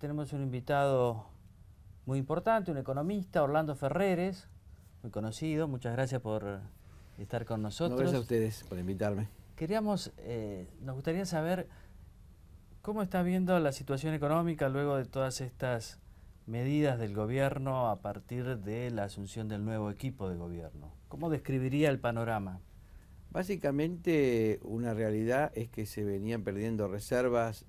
tenemos un invitado muy importante, un economista, Orlando Ferreres, muy conocido. Muchas gracias por estar con nosotros. No, gracias a ustedes por invitarme. Nos gustaría saber cómo está viendo la situación económica luego de todas estas medidas del gobierno a partir de la asunción del nuevo equipo de gobierno. ¿Cómo describiría el panorama? Básicamente, una realidad es que se venían perdiendo reservas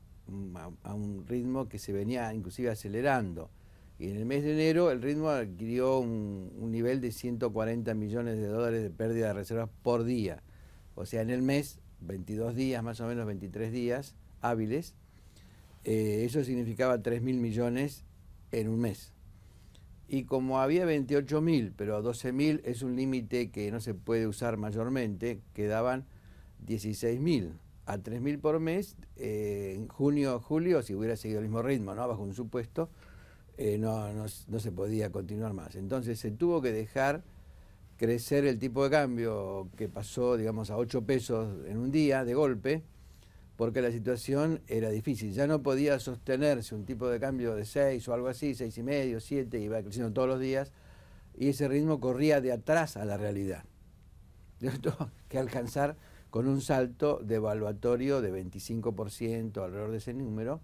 a un ritmo que se venía inclusive acelerando. Y en el mes de enero el ritmo adquirió un nivel de 140 millones de dólares de pérdida de reservas por día. O sea, en el mes, 22 días, más o menos 23 días hábiles, eso significaba 3.000 millones en un mes. Y como había 28.000, pero 12.000 es un límite que no se puede usar mayormente, quedaban 16.000 a 3.000 por mes. En junio, julio, si hubiera seguido el mismo ritmo, ¿no?, bajo un supuesto, no se podía continuar más. Entonces se tuvo que dejar crecer el tipo de cambio, que pasó, digamos, a 8 pesos en un día de golpe, porque la situación era difícil. Ya no podía sostenerse un tipo de cambio de 6 o algo así, 6,5, 7, iba creciendo todos los días, y ese ritmo corría de atrás a la realidad. Tuvo que alcanzar con un salto devaluatorio de 25%, alrededor de ese número,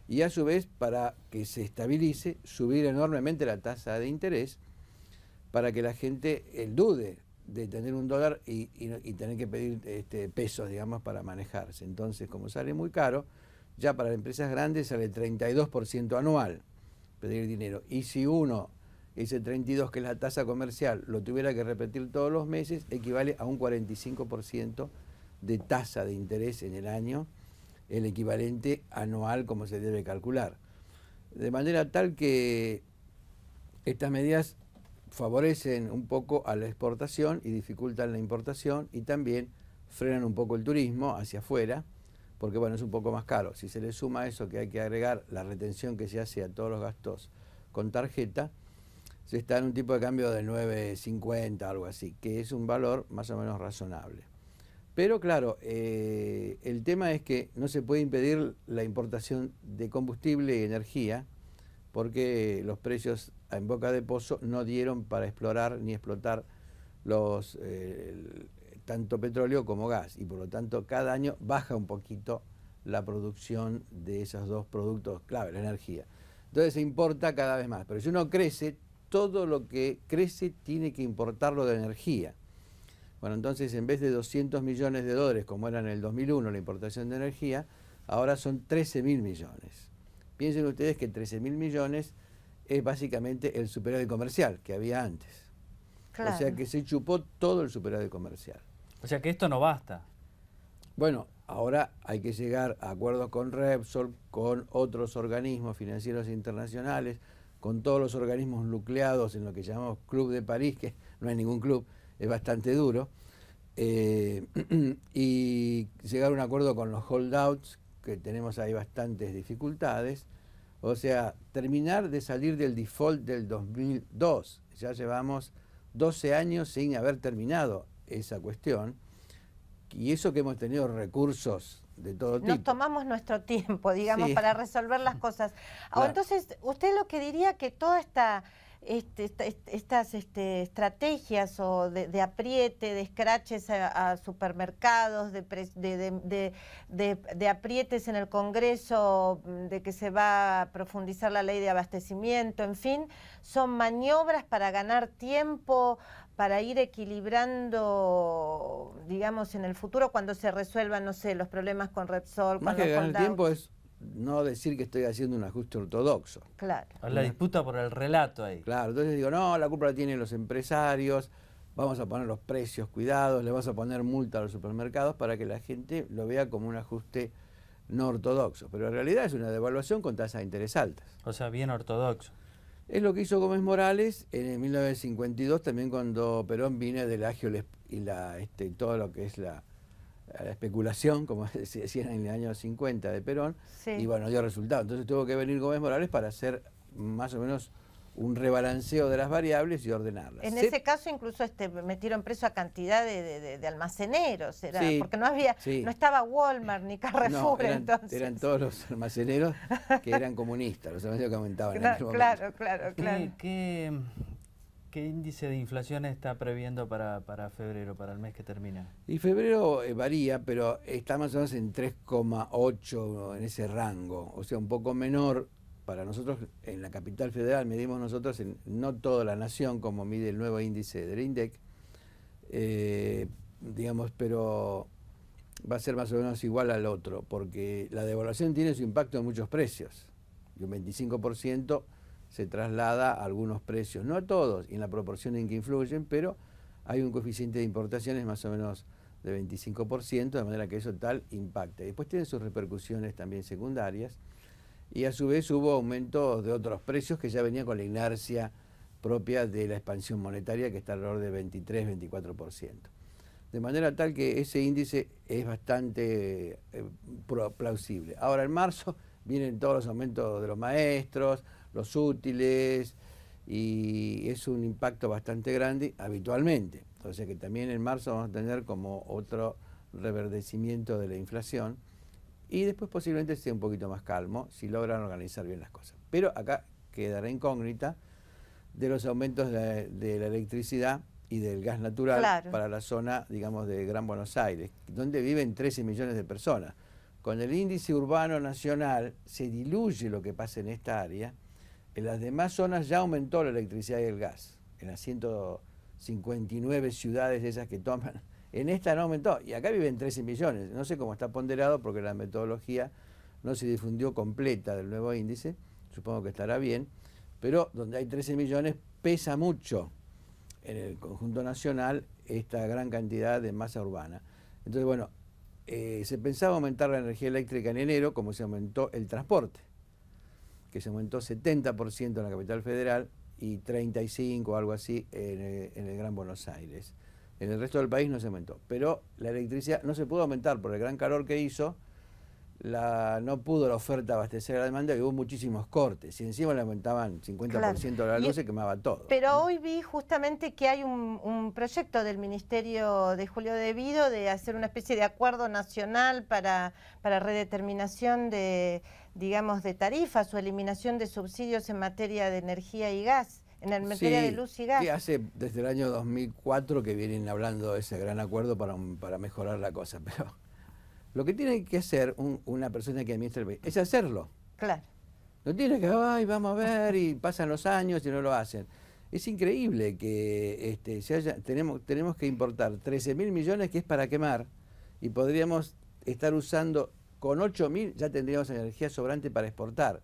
y a su vez, para que se estabilice, subir enormemente la tasa de interés, para que la gente dude de tener un dólar y tener que pedir pesos, digamos, para manejarse. Entonces, como sale muy caro, ya para las empresas grandes sale 32% anual pedir dinero. Y si uno, ese 32, que es la tasa comercial, lo tuviera que repetir todos los meses, equivale a un 45% de tasa de interés en el año, el equivalente anual como se debe calcular. De manera tal que estas medidas favorecen un poco a la exportación y dificultan la importación, y también frenan un poco el turismo hacia afuera, porque bueno, es un poco más caro. Si se le suma a eso que hay que agregar la retención que se hace a todos los gastos con tarjeta, se está en un tipo de cambio de 9,50, algo así, que es un valor más o menos razonable. Pero claro, el tema es que no se puede impedir la importación de combustible y energía, porque los precios en boca de pozo no dieron para explorar ni explotar tanto petróleo como gas, y por lo tanto cada año baja un poquito la producción de esos dos productos clave, la energía. Entonces se importa cada vez más, pero si uno crece, todo lo que crece tiene que importarlo de energía. Bueno, entonces en vez de 200 millones de dólares como era en el 2001 la importación de energía, ahora son 13.000 millones. Piensen ustedes que 13.000 millones es básicamente el superávit comercial que había antes. Claro. O sea que se chupó todo el superávit comercial. O sea que esto no basta. Bueno, ahora hay que llegar a acuerdos con Repsol, con otros organismos financieros internacionales, con todos los organismos nucleados en lo que llamamos Club de París, que no hay ningún club, es bastante duro, y llegar a un acuerdo con los holdouts, que tenemos ahí bastantes dificultades. O sea, terminar de salir del default del 2002. Ya llevamos 12 años sin haber terminado esa cuestión, y eso que hemos tenido recursos de todo tipo. Nos tomamos nuestro tiempo, digamos, sí, para resolver las cosas. Claro. Entonces, usted lo que diría que toda estas estrategias o de apriete, de escraches a supermercados, de aprietes en el Congreso, de que se va a profundizar la ley de abastecimiento, en fin, son maniobras para ganar tiempo, para ir equilibrando, digamos, en el futuro cuando se resuelvan, no sé, los problemas con Repsol. Más que ganar tiempo es no decir que estoy haciendo un ajuste ortodoxo. Claro. La disputa por el relato ahí. Claro, entonces digo, no, la culpa la tienen los empresarios, vamos a poner los precios cuidados, le vas a poner multa a los supermercados para que la gente lo vea como un ajuste no ortodoxo. Pero en realidad es una devaluación con tasas de interés altas. O sea, bien ortodoxo. Es lo que hizo Gómez Morales en 1952, también cuando Perón vino del agio y todo lo que es la especulación, como se decía en el año 50 de Perón, sí. Y bueno, dio resultado. Entonces tuvo que venir Gómez Morales para hacer más o menos un rebalanceo de las variables y ordenarlas. En ese caso incluso metieron preso a cantidad de almaceneros, Sí, porque no había, sí. no estaba Walmart ni Carrefour. No, entonces. eran todos los almaceneros que eran comunistas, los almaceneros que aumentaban en aquel momento. Claro. ¿Qué índice de inflación está previendo para febrero, para el mes que termina? Y febrero varía, pero está más o menos en 3,8 en ese rango, o sea, un poco menor. Para nosotros, en la capital federal, medimos nosotros, no toda la nación, como mide el nuevo índice del INDEC, digamos, pero va a ser más o menos igual al otro, porque la devaluación tiene su impacto en muchos precios, y un 25% se traslada a algunos precios, no a todos, y en la proporción en que influyen, pero hay un coeficiente de importaciones más o menos de 25%, de manera que eso tal impacta. Después tiene sus repercusiones también secundarias, y a su vez hubo aumentos de otros precios que ya venían con la inercia propia de la expansión monetaria, que está alrededor de 23-24%. De manera tal que ese índice es bastante plausible. Ahora en marzo vienen todos los aumentos de los maestros, los útiles, y es un impacto bastante grande habitualmente. O sea que también en marzo vamos a tener como otro reverdecimiento de la inflación, y después posiblemente sea un poquito más calmo si logran organizar bien las cosas. Pero acá quedará incógnita de los aumentos de la electricidad y del gas natural para la zona, digamos, de Gran Buenos Aires, donde viven 13 millones de personas. Con el índice urbano nacional se diluye lo que pasa en esta área. En las demás zonas ya aumentó la electricidad y el gas. En las 159 ciudades esas que toman, en esta no aumentó. Y acá viven 13 millones. No sé cómo está ponderado porque la metodología no se difundió completa del nuevo índice. Supongo que estará bien. Pero donde hay 13 millones pesa mucho en el conjunto nacional esta gran cantidad de masa urbana. Entonces, bueno, se pensaba aumentar la energía eléctrica en enero, como se aumentó el transporte, que se aumentó 70% en la capital federal y 35% o algo así en el Gran Buenos Aires. En el resto del país no se aumentó, pero la electricidad no se pudo aumentar por el gran calor que hizo. No pudo la oferta abastecer a la demanda y hubo muchísimos cortes. Y encima le aumentaban 50% de la luz, se quemaba todo. Pero hoy vi justamente que hay un proyecto del Ministerio de Julio De Vido de hacer una especie de acuerdo nacional para redeterminación de, digamos, de tarifas o eliminación de subsidios en materia de energía y gas, en materia de luz y gas. Sí, hace desde el año 2004 que vienen hablando de ese gran acuerdo para mejorar la cosa, pero lo que tiene que hacer una persona que administra el país es hacerlo. Claro. No tiene que, ay, vamos a ver, y pasan los años y no lo hacen. Es increíble que tenemos que importar 13.000 millones que es para quemar, y podríamos estar usando, con 8.000 ya tendríamos energía sobrante para exportar.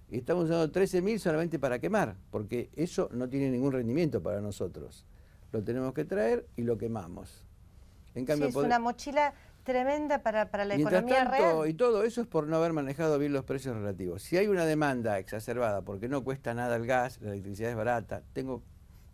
Y estamos usando 13.000 solamente para quemar, porque eso no tiene ningún rendimiento para nosotros. Lo tenemos que traer y lo quemamos. En cambio, sí, es una mochila tremenda para la economía real. Y todo eso es por no haber manejado bien los precios relativos. Si hay una demanda exacerbada porque no cuesta nada el gas, la electricidad es barata, tengo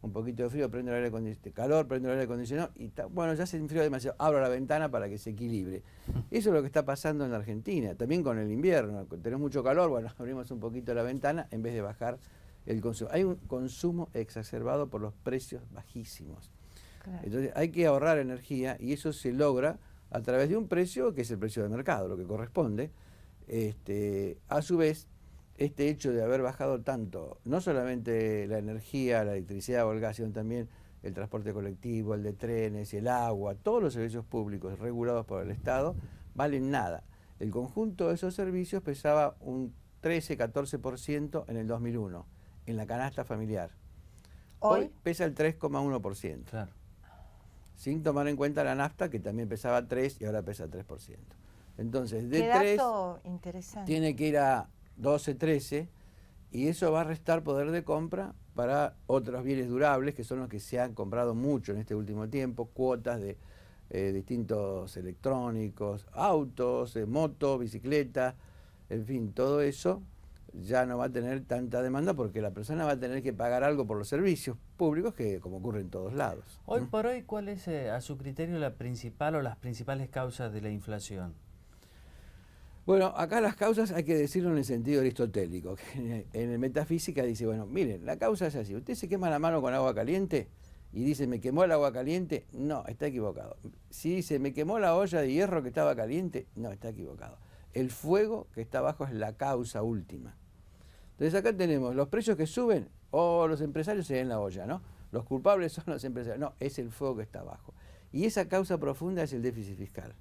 un poquito de frío, prendo el aire acondicionado, calor, prendo el aire acondicionado, y bueno, ya se enfrió demasiado, abro la ventana para que se equilibre. Eso es lo que está pasando en la Argentina, también con el invierno. Tenemos mucho calor, bueno, abrimos un poquito la ventana en vez de bajar el consumo. Hay un consumo exacerbado por los precios bajísimos. Claro. Entonces hay que ahorrar energía, y eso se logra a través de un precio que es el precio de mercado, lo que corresponde. A su vez, este hecho de haber bajado tanto, no solamente la energía, la electricidad o el gas, sino también el transporte colectivo, el de trenes, el agua, todos los servicios públicos regulados por el Estado, valen nada. El conjunto de esos servicios pesaba un 13-14% en el 2001, en la canasta familiar. Hoy pesa el 3,1%. Claro. Sin tomar en cuenta la nafta, que también pesaba 3 y ahora pesa 3%. Entonces, de 3 tiene que ir a 12, 13, y eso va a restar poder de compra para otros bienes durables, que son los que se han comprado mucho en este último tiempo, cuotas de distintos electrónicos, autos, motos, bicicletas, en fin, todo eso ya no va a tener tanta demanda porque la persona va a tener que pagar algo por los servicios públicos, que como ocurre en todos lados. Hoy por hoy, ¿cuál es a su criterio la principal o las principales causas de la inflación? Bueno, acá las causas hay que decirlo en el sentido aristotélico. En el metafísica dice, bueno, miren, la causa es así. Usted se quema la mano con agua caliente y dice, ¿me quemó el agua caliente? No, está equivocado. Si dice, ¿me quemó la olla de hierro que estaba caliente? No, está equivocado. El fuego que está abajo es la causa última. Entonces acá tenemos los precios que suben, o los empresarios se ven la olla, ¿no? Los culpables son los empresarios. No, es el fuego que está abajo. Y esa causa profunda es el déficit fiscal.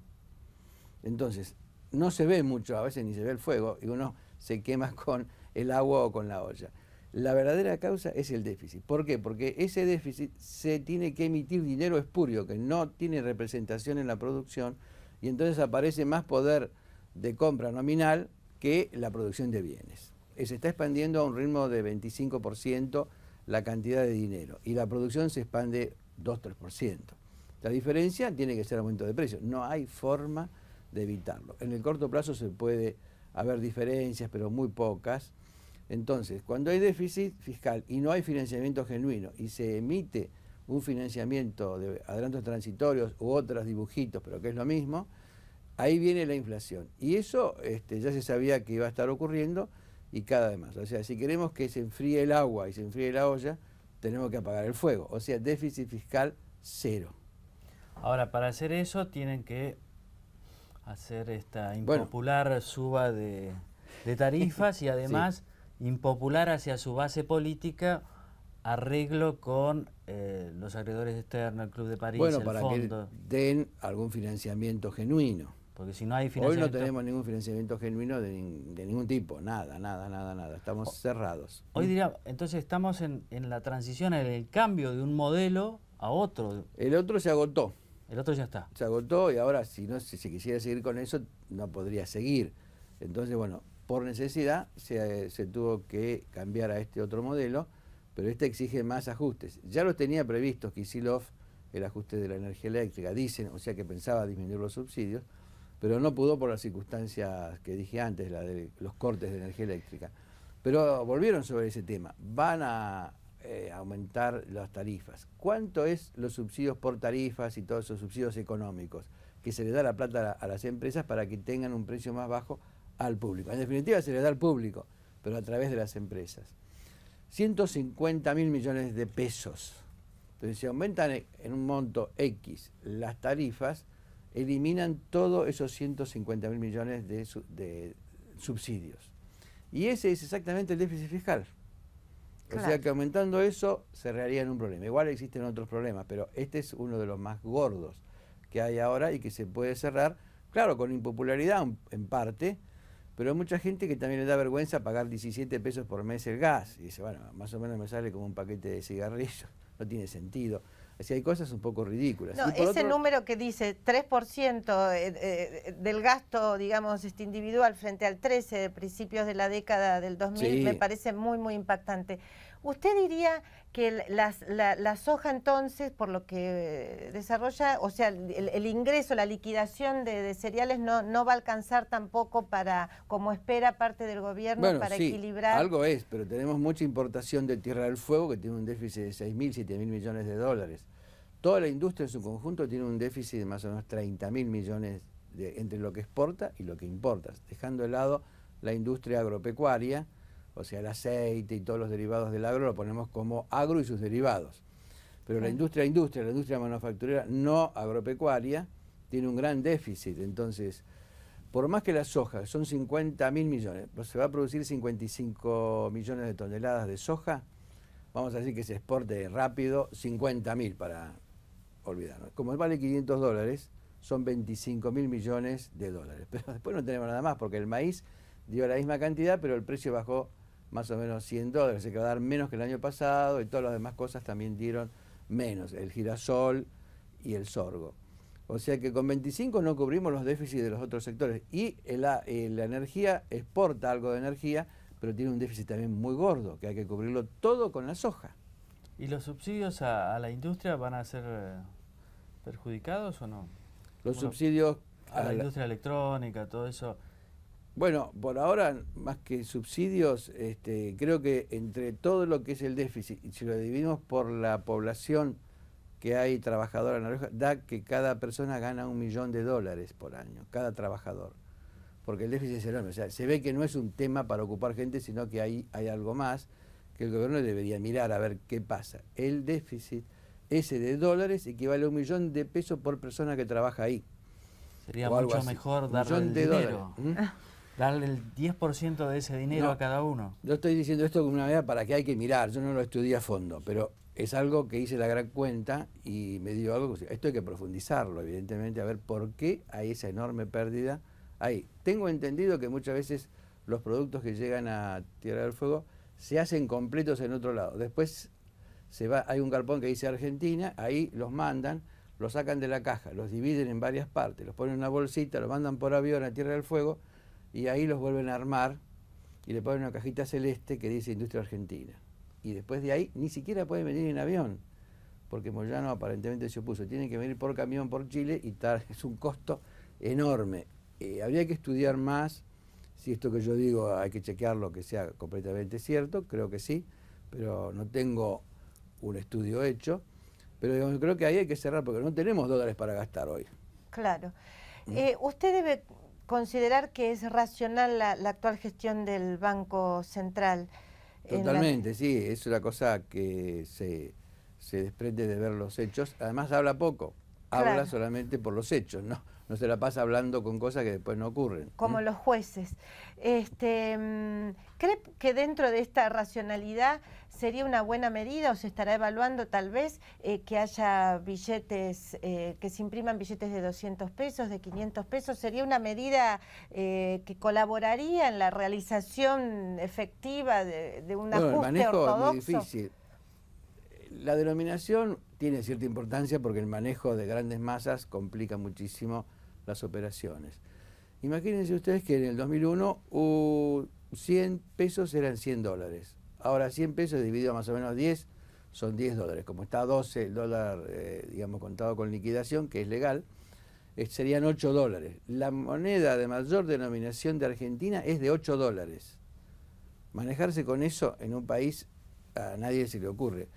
Entonces, no se ve mucho, a veces ni se ve el fuego, y uno se quema con el agua o con la olla. La verdadera causa es el déficit. ¿Por qué? Porque ese déficit se tiene que emitir dinero espurio, que no tiene representación en la producción, y entonces aparece más poder de compra nominal que la producción de bienes. Se está expandiendo a un ritmo de 25% la cantidad de dinero, y la producción se expande 2-3%. La diferencia tiene que ser aumento de precios. No hay forma de evitarlo. En el corto plazo se puede haber diferencias, pero muy pocas. Entonces, cuando hay déficit fiscal y no hay financiamiento genuino y se emite un financiamiento de adelantos transitorios u otros dibujitos, pero que es lo mismo, ahí viene la inflación. Y eso ya se sabía que iba a estar ocurriendo y cada vez más. O sea, si queremos que se enfríe el agua y se enfríe la olla, tenemos que apagar el fuego. O sea, déficit fiscal cero. Ahora, para hacer eso tienen que hacer esta impopular suba de tarifas y además impopular hacia su base política arreglo con los acreedores externos, el Club de París, bueno, el para fondo. Que den algún financiamiento genuino. Porque si no hay financiamiento... Hoy no tenemos ningún financiamiento genuino de ningún tipo, nada. Estamos cerrados. Hoy diría, entonces estamos en la transición, en el cambio de un modelo a otro. El otro se agotó. El otro ya está. Se agotó y ahora si se quisiera seguir con eso no podría seguir. Entonces, bueno, por necesidad se tuvo que cambiar a este otro modelo, pero este exige más ajustes. Ya los tenía previstos Kicillof, el ajuste de la energía eléctrica, dicen, o sea que pensaba disminuir los subsidios, pero no pudo por las circunstancias que dije antes, la de los cortes de energía eléctrica. Pero volvieron sobre ese tema. Van a aumentar las tarifas. ¿Cuánto es los subsidios por tarifas y todos esos subsidios económicos que se le da la plata a las empresas para que tengan un precio más bajo al público? En definitiva se le da al público, pero a través de las empresas. 150.000 millones de pesos. Entonces, si aumentan en un monto X las tarifas, eliminan todos esos 150.000 millones de subsidios. Y ese es exactamente el déficit fiscal. Claro. O sea que aumentando eso se cerraría en un problema. Igual existen otros problemas, pero este es uno de los más gordos que hay ahora y que se puede cerrar, claro, con impopularidad en parte, pero hay mucha gente que también le da vergüenza pagar 17 pesos por mes el gas. Y dice, bueno, más o menos me sale como un paquete de cigarrillos, no tiene sentido. Así hay cosas un poco ridículas. No, ese número que dice 3% del gasto, digamos, individual frente al 13% de principios de la década del 2000, sí, me parece muy, muy impactante. ¿Usted diría que la soja entonces, por lo que desarrolla, o sea, el ingreso, la liquidación de cereales no va a alcanzar tampoco para, como espera parte del gobierno, bueno, para equilibrar? Algo es, pero tenemos mucha importación de Tierra del Fuego que tiene un déficit de 6.000, 7.000 millones de dólares. Toda la industria en su conjunto tiene un déficit de más o menos 30.000 millones entre lo que exporta y lo que importa, dejando de lado la industria agropecuaria, o sea, el aceite y todos los derivados del agro lo ponemos como agro y sus derivados. Pero la industria manufacturera no agropecuaria tiene un gran déficit. Entonces, por más que la soja son 50.000 millones, pues se va a producir 55 millones de toneladas de soja, vamos a decir que se exporte rápido 50.000 para olvidarnos. Como vale 500 dólares, son 25.000 millones de dólares. Pero después no tenemos nada más, porque el maíz dio la misma cantidad, pero el precio bajó más o menos 100 dólares, se quedó a dar menos que el año pasado y todas las demás cosas también dieron menos, el girasol y el sorgo. O sea que con 25 no cubrimos los déficits de los otros sectores. Y la energía exporta algo de energía, pero tiene un déficit también muy gordo, que hay que cubrirlo todo con la soja. ¿Y los subsidios a la industria van a ser perjudicados o no? Los subsidios a la industria electrónica, todo eso. Bueno, por ahora, más que subsidios, creo que entre todo lo que es el déficit, y si lo dividimos por la población que hay trabajadora en La Rioja, da que cada persona gana $1 millón por año, cada trabajador. porque el déficit es enorme. O sea, se ve que no es un tema para ocupar gente, sino que hay algo más que el gobierno debería mirar a ver qué pasa. El déficit ese de dólares equivale a $1.000.000 por persona que trabaja ahí. Sería mucho mejor darle el dinero. Darle el 10% de ese dinero a cada uno. Yo estoy diciendo esto como una manera para que hay que mirar. Yo no lo estudié a fondo, pero es algo que hice la gran cuenta y me dio algo. Esto hay que profundizarlo, evidentemente, a ver por qué hay esa enorme pérdida ahí. Tengo entendido que muchas veces los productos que llegan a Tierra del Fuego se hacen completos en otro lado. Después hay un galpón que dice Argentina, ahí los mandan, los sacan de la caja, los dividen en varias partes, los ponen en una bolsita, los mandan por avión a Tierra del Fuego y ahí los vuelven a armar y le ponen una cajita celeste que dice Industria Argentina. Y después de ahí ni siquiera pueden venir en avión, porque Moyano aparentemente se opuso. Tienen que venir por camión por Chile y es un costo enorme. Habría que estudiar más si esto que yo digo hay que chequearlo que sea completamente cierto, creo que sí, pero no tengo un estudio hecho. Pero digamos, creo que ahí hay que cerrar porque no tenemos dólares para gastar hoy. Claro. ¿Usted debe considerar que es racional la actual gestión del Banco Central? Totalmente, sí, es una cosa que se desprende de ver los hechos. Además habla poco, habla solamente por los hechos, no se la pasa hablando con cosas que después no ocurren. Como los jueces. ¿Cree que dentro de esta racionalidad sería una buena medida o se estará evaluando tal vez que haya billetes, que se impriman billetes de 200 pesos, de 500 pesos? ¿Sería una medida que colaboraría en la realización efectiva de un ajuste ortodoxo? El manejo es muy difícil. La denominación tiene cierta importancia porque el manejo de grandes masas complica muchísimo las operaciones. Imagínense ustedes que en el 2001 100 pesos eran $100. Ahora 100 pesos dividido más o menos 10 son $10. Como está 12 el dólar, digamos, contado con liquidación, que es legal, serían $8. La moneda de mayor denominación de Argentina es de $8. Manejarse con eso en un país a nadie se le ocurre.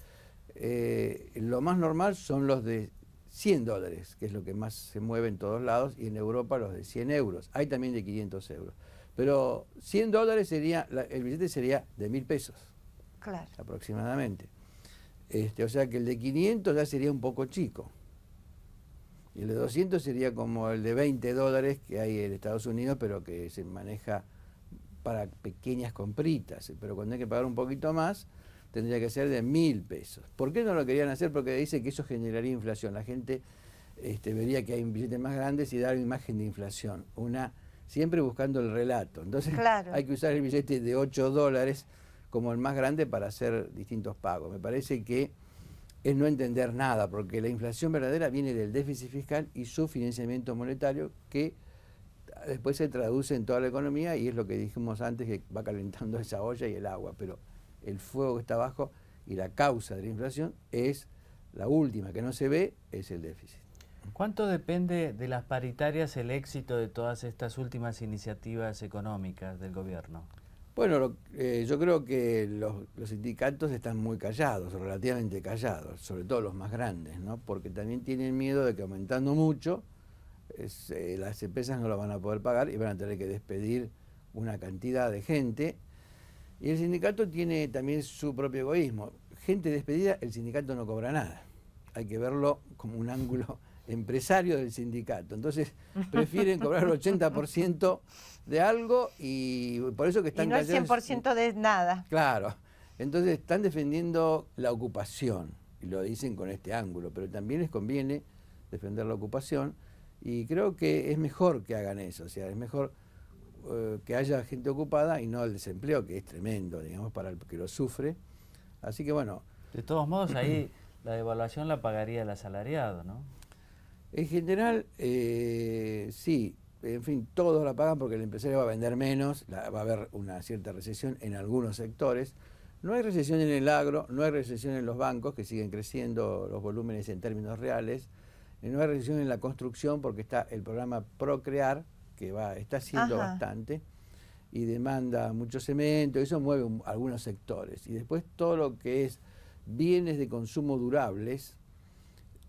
Lo más normal son los de $100, que es lo que más se mueve en todos lados, y en Europa los de 100 euros. Hay también de 500 euros. Pero $100 sería, el billete sería de 1.000 pesos, claro, aproximadamente. O sea que el de 500 ya sería un poco chico. Y el de 200 sería como el de $20 que hay en Estados Unidos, pero que se maneja para pequeñas compritas. Pero cuando hay que pagar un poquito más, tendría que ser de 1.000 pesos. ¿Por qué no lo querían hacer? Porque dice que eso generaría inflación. La gente vería que hay billetes más grandes y dar una imagen de inflación. Siempre buscando el relato. Entonces hay que usar el billete de $8 como el más grande para hacer distintos pagos. Me parece que es no entender nada, porque la inflación verdadera viene del déficit fiscal y su financiamiento monetario, que después se traduce en toda la economía, y es lo que dijimos antes, que va calentando esa olla y el agua. Pero el fuego que está abajo y la causa de la inflación es la última, que no se ve, es el déficit. ¿Cuánto depende de las paritarias el éxito de todas estas últimas iniciativas económicas del gobierno? Bueno, yo creo que los sindicatos están muy callados, relativamente callados, sobre todo los más grandes, ¿no? Porque también tienen miedo de que aumentando mucho, las empresas no lo van a poder pagar y van a tener que despedir una cantidad de gente. Y el sindicato tiene también su propio egoísmo. Gente despedida, el sindicato no cobra nada. Hay que verlo como un ángulo empresario del sindicato. Entonces prefieren cobrar el 80% de algo y por eso que están callados. Y no el 100% de nada. Claro. Entonces están defendiendo la ocupación y lo dicen con este ángulo, pero también les conviene defender la ocupación y creo que es mejor que hagan eso. O sea, es mejor que haya gente ocupada y no el desempleo, que es tremendo, digamos, para el que lo sufre. Así que bueno. De todos modos, ahí la devaluación la pagaría el asalariado, ¿no? En general, sí. En fin, todos la pagan porque el empresario va a vender menos, va a haber una cierta recesión en algunos sectores. No hay recesión en el agro, no hay recesión en los bancos, que siguen creciendo los volúmenes en términos reales. No hay recesión en la construcción porque está el programa Procrear, que está haciendo bastante y demanda mucho cemento, eso mueve algunos sectores. Y después todo lo que es bienes de consumo durables,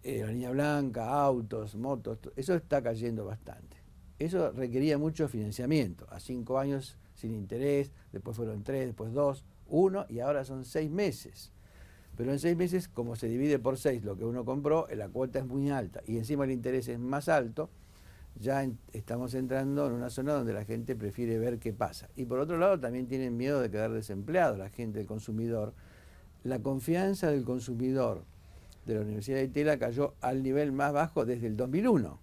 la línea blanca, autos, motos, eso está cayendo bastante. eso requería mucho financiamiento, a 5 años sin interés, después fueron 3, después 2, 1 y ahora son 6 meses. Pero en 6 meses, como se divide por 6 lo que uno compró, la cuota es muy alta y encima el interés es más alto, ya estamos entrando en una zona donde la gente prefiere ver qué pasa. Y por otro lado también tienen miedo de quedar desempleados, la gente, el consumidor. La confianza del consumidor de la Universidad de Itela cayó al nivel más bajo desde el 2001.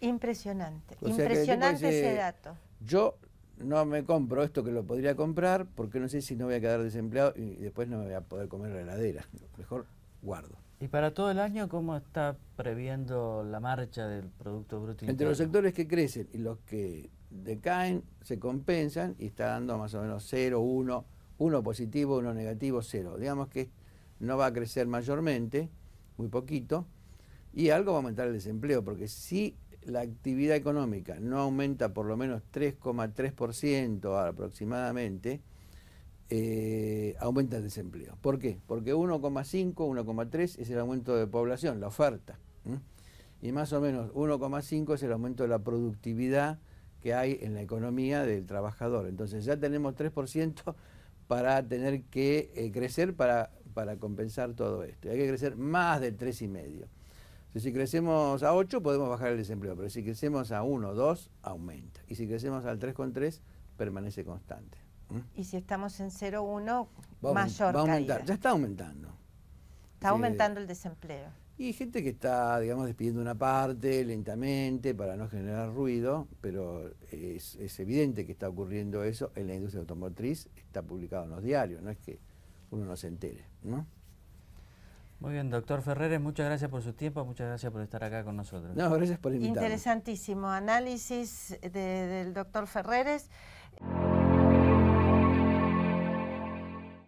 Impresionante, O sea que impresionante dice, ese dato. Yo no me compro esto que lo podría comprar porque no sé si no voy a quedar desempleado y después no me voy a poder comer la heladera. Mejor guardo. ¿Y para todo el año cómo está previendo la marcha del Producto Bruto Interno? Entre los sectores que crecen y los que decaen se compensan y está dando más o menos 0, 1, 1 positivo, 1 negativo, 0. Digamos que no va a crecer mayormente, muy poquito, y algo va a aumentar el desempleo, porque si la actividad económica no aumenta por lo menos 3,3% aproximadamente, aumenta el desempleo. ¿Por qué? Porque 1,5, 1,3 es el aumento de población, la oferta. Y más o menos 1,5 es el aumento de la productividad que hay en la economía del trabajador. Entonces ya tenemos 3% para tener que crecer para compensar todo esto. Hay que crecer más del 3,5. Si crecemos a 8 podemos bajar el desempleo, pero si crecemos a 1, 2, aumenta. Y si crecemos al 3,3, permanece constante. Y si estamos en 0,1, va mayor a aumentar. caída. Ya está aumentando. Está aumentando el desempleo. Y hay gente que está, digamos, despidiendo una parte lentamente para no generar ruido, pero es evidente que está ocurriendo eso en la industria automotriz, está publicado en los diarios, no es que uno no se entere, ¿no? Muy bien, doctor Ferreres, muchas gracias por su tiempo, muchas gracias por estar acá con nosotros. No, gracias por invitarme. Interesantísimo análisis del doctor Ferreres.